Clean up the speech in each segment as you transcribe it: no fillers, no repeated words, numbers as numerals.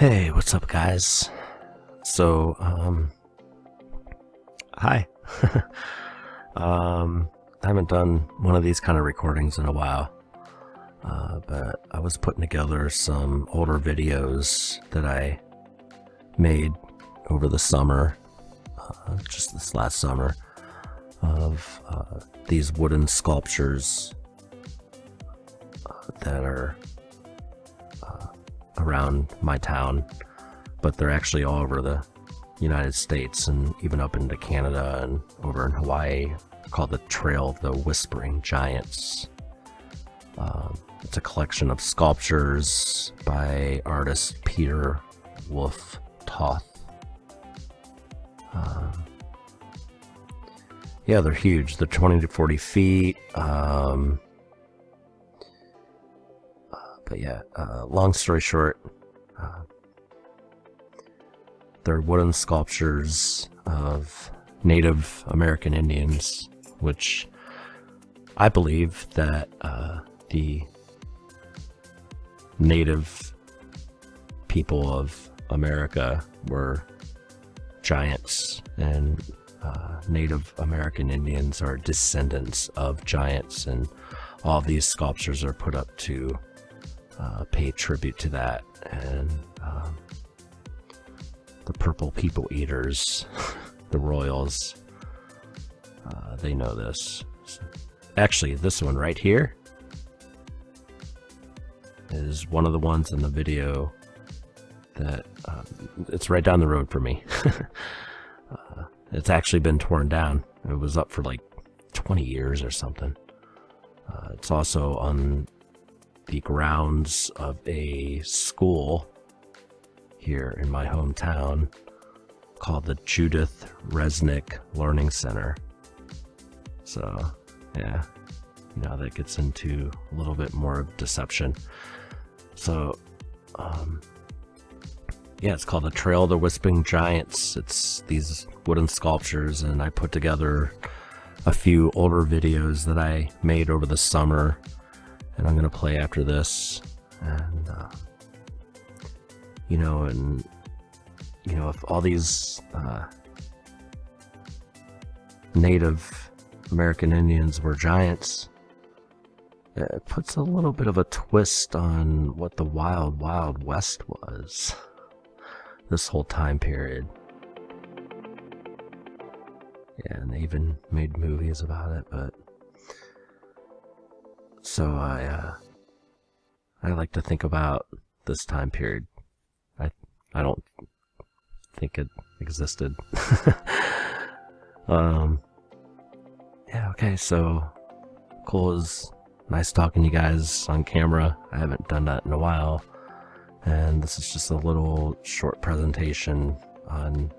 Hey, what's up, guys? So, hi. I haven't done one of these kind of recordings in a while, but I was putting together some older videos that I made over the summer, just this last summer, of these wooden sculptures that are around my town, but they're actually all over the United States and even up into Canada and over in Hawaii, called the Trail of the Whispering Giants. It's a collection of sculptures by artist Peter Wolf Toth. Yeah, they're huge. They're 20 to 40 feet. But yeah, long story short, they're wooden sculptures of Native American Indians, which I believe that the Native people of America were giants, and Native American Indians are descendants of giants, and all these sculptures are put up to pay tribute to that. And the purple people eaters, the royals, they know this. Actually, this one right here is one of the ones in the video that it's right down the road for me. It's actually been torn down. It was up for like 20 years or something. It's also on the grounds of a school here in my hometown called the Judith Resnik Learning Center. So yeah, that gets into a little bit more of deception. So yeah, it's called the Trail of the Whispering Giants. It's these wooden sculptures, and I put together a few older videos that I made over the summer, and I'm going to play after this. And if all these Native American Indians were giants, it puts a little bit of a twist on what the Wild Wild West was this whole time period. Yeah, and they even made movies about it. But so I like to think about this time period. I don't think it existed. Yeah, okay, so cool. It was nice talking to you guys on camera. I haven't done that in a while, and this is just a little short presentation on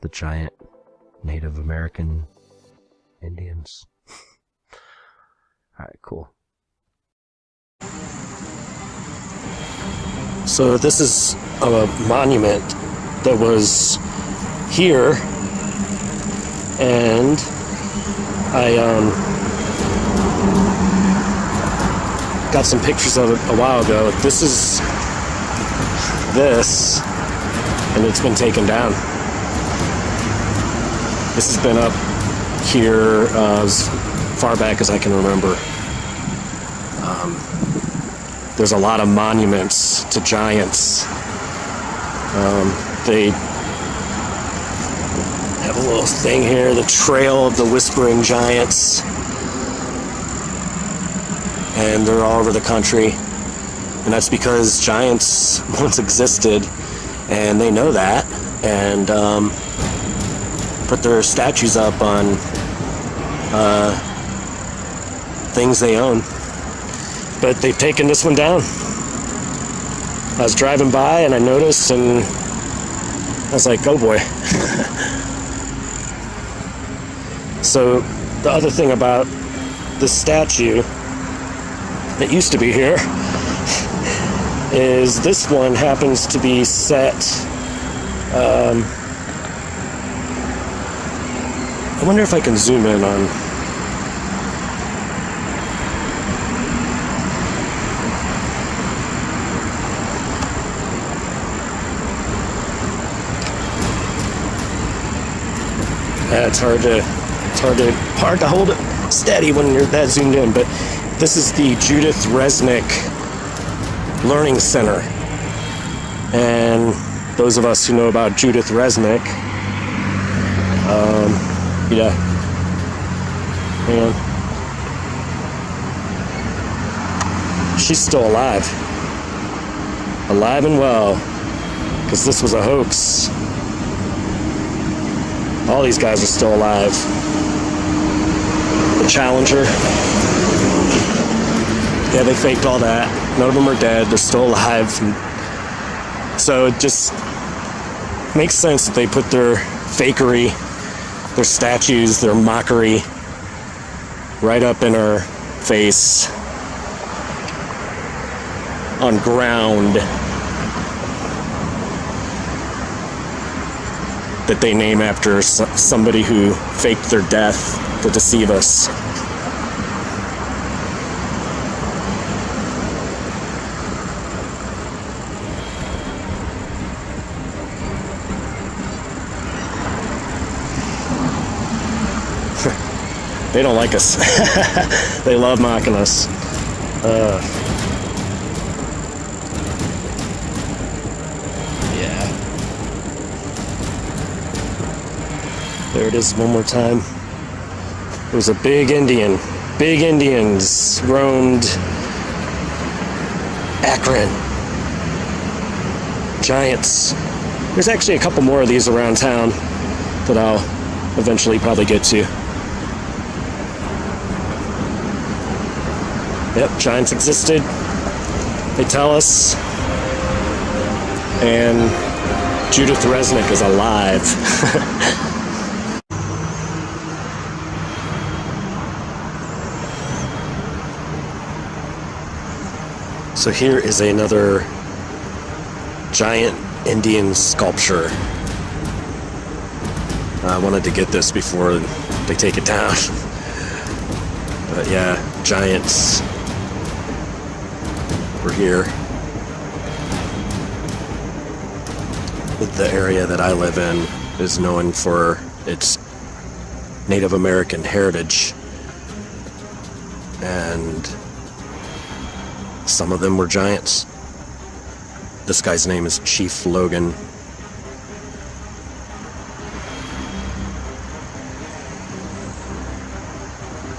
the giant Native American Indians. Alright, cool. So this is a monument that was here, and I got some pictures of it a while ago. This is this, and it's been taken down. This has been up here as far back as I can remember. There's a lot of monuments to giants. They have a little thing here, the Trail of the Whispering Giants. And they're all over the country. And that's because giants once existed, and they know that, and put their statues up on things they own. But they've taken this one down. I was driving by and I noticed, and I was like, oh boy. So the other thing about this statue that used to be here is this one happens to be set, I wonder if I can zoom in on Yeah, it's hard to hold it steady when you're that zoomed in. But this is the Judith Resnik Learning Center, and those of us who know about Judith Resnik, yeah, hang on. She's still alive and well, because this was a hoax. All these guys are still alive. The Challenger, yeah, they faked all that. None of them are dead. They're still alive. So it just makes sense that they put their fakery, their statues, their mockery right up in our face on ground that they name after somebody who faked their death to deceive us. They don't like us. They love mocking us. Yeah. There it is one more time. It was a big Indian. Big Indians roamed Akron. Giants. There's actually a couple more of these around town that I'll eventually probably get to. Yep, giants existed. They tell us. And Judith Resnik is alive. So here is another giant Indian sculpture. I wanted to get this before they take it down. But yeah, giants were here. The area that I live in is known for its Native American heritage, and some of them were giants. This guy's name is Chief Logan.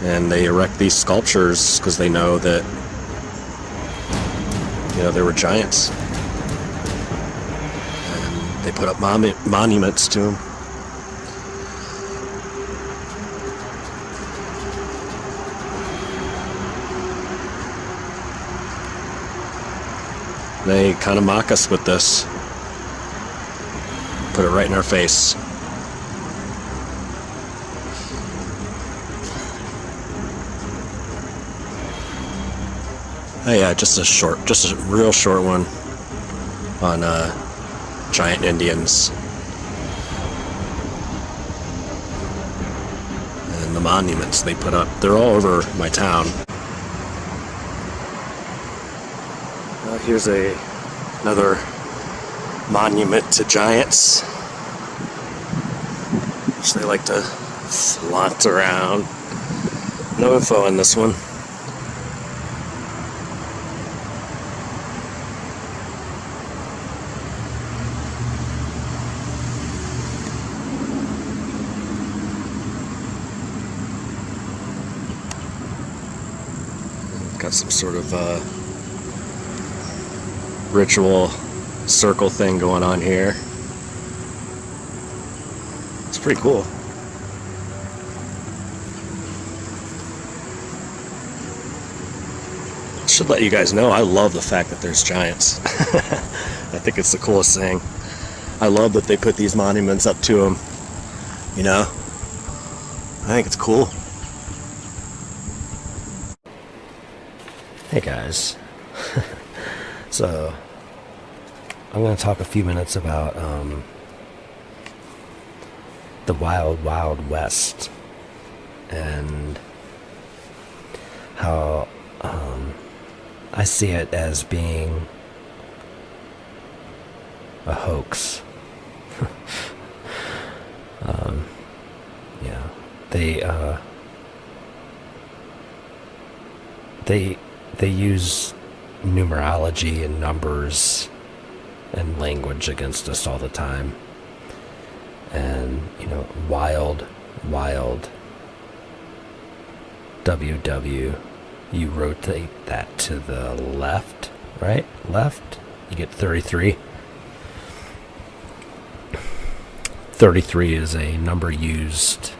And they erect these sculptures because they know that, you know, there were giants. And they put up monuments to them. They kind of mock us with this. Put it right in our face. Oh yeah, just a real short one on giant Indians. And the monuments they put up, they're all over my town. Here's another monument to giants, which they like to flaunt around. No info on this one. Got some sort of ritual circle thing going on here. It's pretty cool. Should let you guys know I love the fact that there's giants. I think it's the coolest thing. I love that they put these monuments up to them. You know? I think it's cool. Hey guys. So, I'm going to talk a few minutes about the Wild Wild West and how I see it as being a hoax. they use numerology and numbers and language against us all the time. And, wild, WW, you rotate that to the left, right? Left, you get 33. 33 is a number used,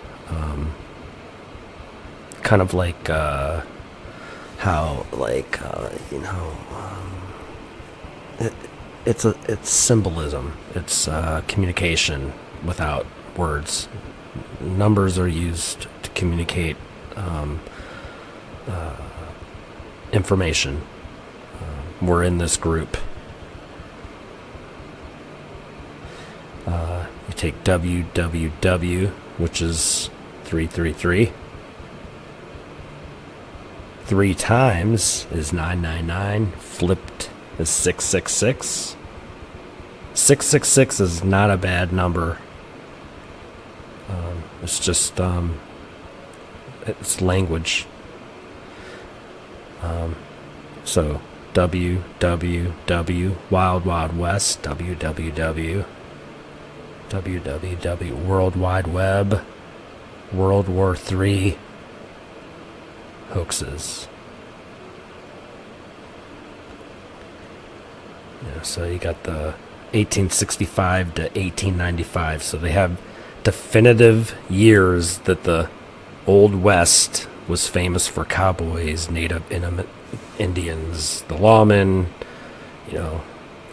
kind of like, how, like, it's symbolism. It's communication without words. Numbers are used to communicate information. We're in this group. You take WWW, which is 333. 3 times is 999. Flipped is 666. 666 is not a bad number. It's just it's language. So WWW, Wild Wild West, WWW, WWW, World Wide Web, World War III, hoaxes. So you got the 1865 to 1895. So they have definitive years that the Old West was famous for cowboys, native Indians, the lawmen,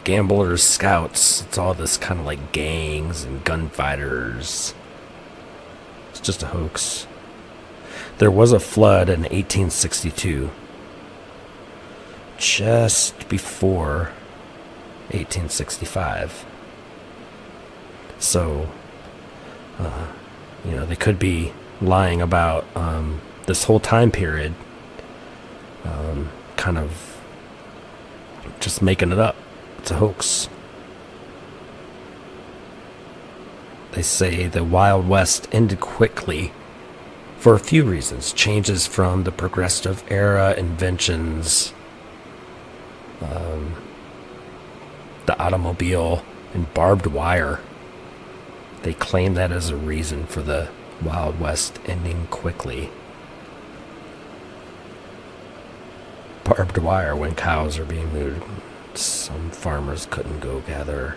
gamblers, scouts. It's all this kind of like gangs and gunfighters. It's just a hoax. There was a flood in 1862, just before 1865. So, they could be lying about this whole time period, kind of just making it up. It's a hoax. They say the Wild West ended quickly for a few reasons. Changes from the progressive era, inventions, the automobile, and barbed wire. They claim that as a reason for the Wild West ending quickly. Barbed wire when cows are being moved. Some farmers couldn't go gather.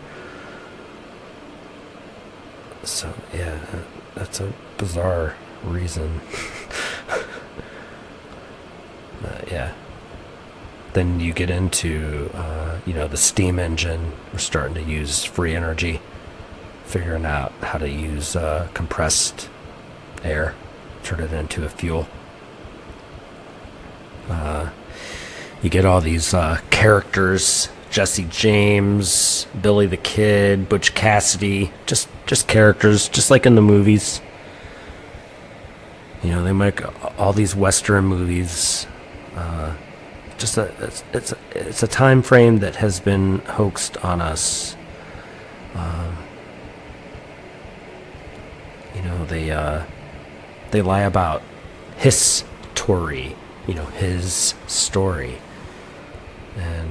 So, yeah, that's a bizarre reason. Yeah. Then you get into, the steam engine. We're starting to use free energy. Figuring out how to use compressed air. Turn it into a fuel. You get all these characters. Jesse James, Billy the Kid, Butch Cassidy. Just characters, just like in the movies. They make all these Western movies. It's a time frame that has been hoaxed on us. They lie about his story. His story, and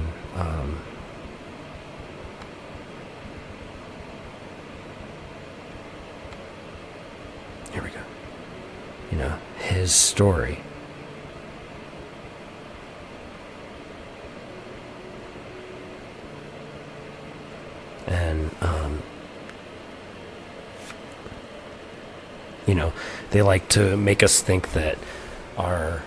here we go. His story. And, they like to make us think that our,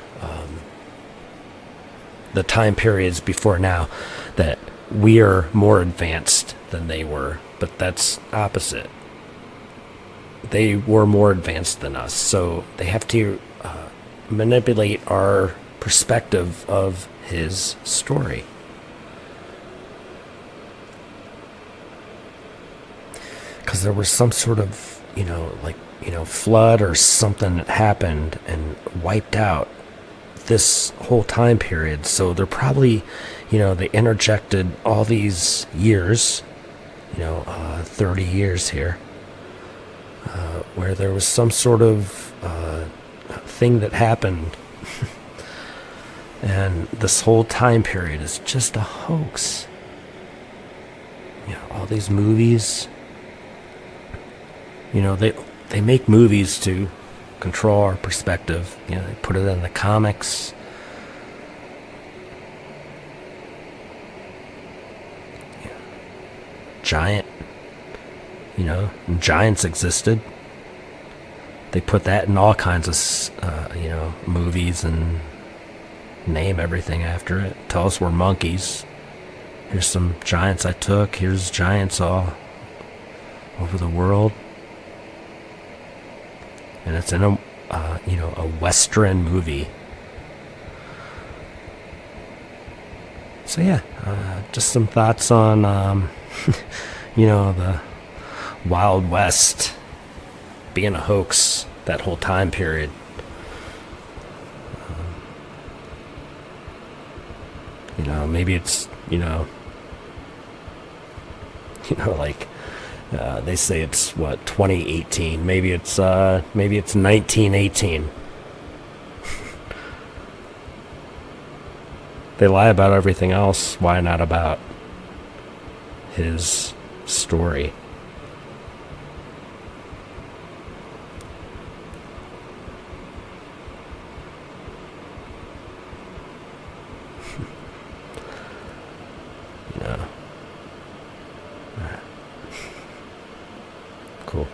the time periods before now, that we are more advanced than they were, but that's opposite. They were more advanced than us, so they have to manipulate our perspective of his story. Because there was some sort of, flood or something that happened and wiped out this whole time period. So they're probably, they interjected all these years, 30 years here. where there was some sort of thing that happened. And this whole time period is just a hoax. All these movies, they make movies to control our perspective. They put it in the comics. Giant, giants existed. They put that in all kinds of, movies and name everything after it. Tell us we're monkeys. Here's some giants I took. Here's giants all over the world. And it's in a Western movie. So yeah, just some thoughts on, the Wild West being a hoax, that whole time period. Maybe it's, like, they say it's 2018. Maybe it's 1918. They lie about everything else. Why not about his story? Cool.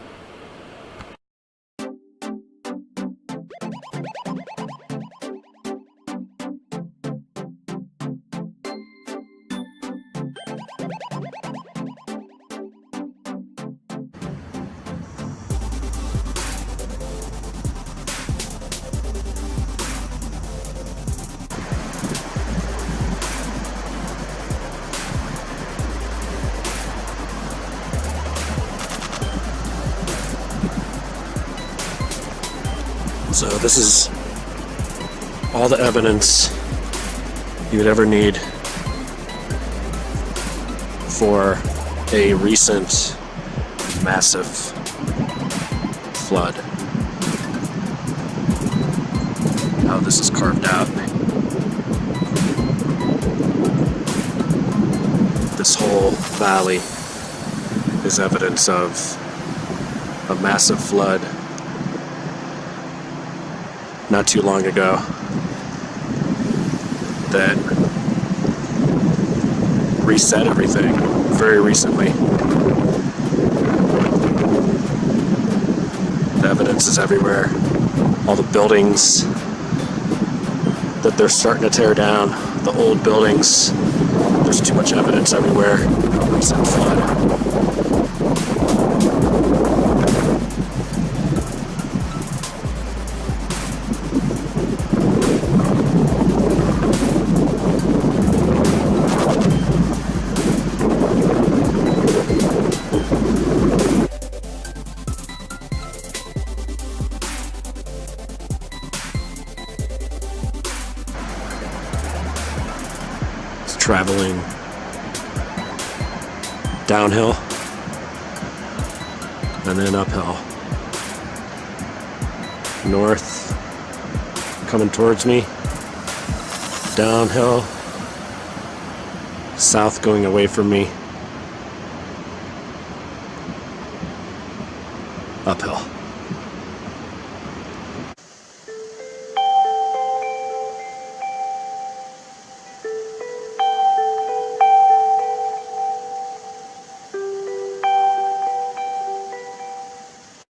So this is all the evidence you would ever need for a recent massive flood. How this is carved out. This whole valley is evidence of a massive flood not too long ago that reset everything very recently. The evidence is everywhere. All the buildings that they're starting to tear down, the old buildings, there's too much evidence everywhere of a recent flood. Traveling downhill and then uphill. North coming towards me, downhill, south going away from me, uphill.